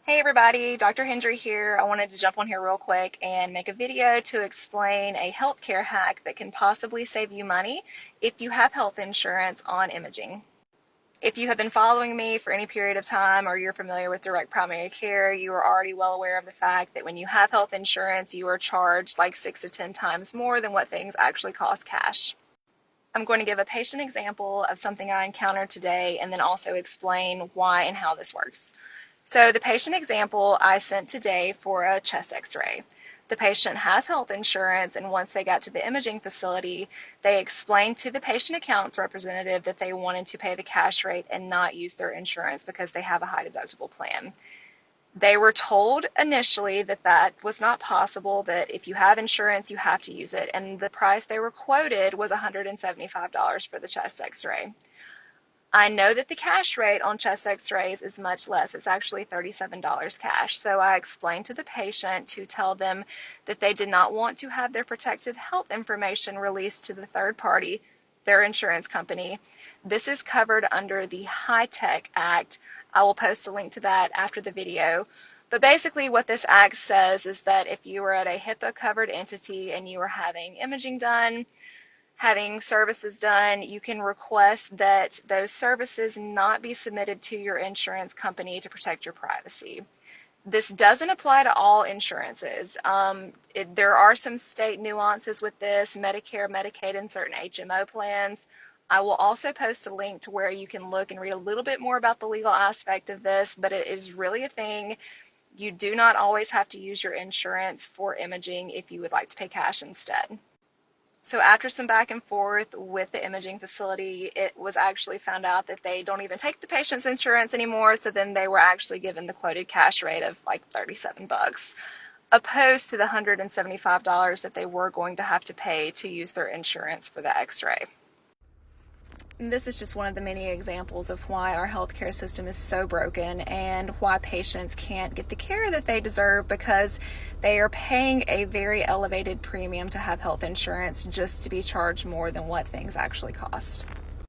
Hey everybody, Dr. Hendry here. I wanted to jump on here real quick and make a video to explain a healthcare hack that can possibly save you money if you have health insurance on imaging. If you have been following me for any period of time or you're familiar with direct primary care, you are already well aware of the fact that when you have health insurance, you are charged like 6 to 10 times more than what things actually cost cash. I'm going to give a patient example of something I encountered today and then also explain why and how this works. So the patient example I sent today for a chest x-ray. The patient has health insurance, and once they got to the imaging facility, they explained to the patient accounts representative that they wanted to pay the cash rate and not use their insurance because they have a high deductible plan. They were told initially that that was not possible, that if you have insurance, you have to use it, and the price they were quoted was $175 for the chest x-ray. I know that the cash rate on chest x-rays is much less. It's actually $37 cash. So I explained to the patient to tell them that they did not want to have their protected health information released to the third party, their insurance company. This is covered under the HITECH Act. I will post a link to that after the video. But basically what this act says is that if you are at a HIPAA covered entity and you are having imaging done, having services done, you can request that those services not be submitted to your insurance company to protect your privacy. This doesn't apply to all insurances. There are some state nuances with this, Medicare, Medicaid, and certain HMO plans. I will also post a link to where you can look and read a little bit more about the legal aspect of this, but it is really a thing. You do not always have to use your insurance for imaging if you would like to pay cash instead. So after some back and forth with the imaging facility, it was actually found out that they don't even take the patient's insurance anymore. So then they were actually given the quoted cash rate of like 37 bucks, opposed to the $175 that they were going to have to pay to use their insurance for the x-ray. This is just one of the many examples of why our healthcare system is so broken and why patients can't get the care that they deserve because they are paying a very elevated premium to have health insurance just to be charged more than what things actually cost.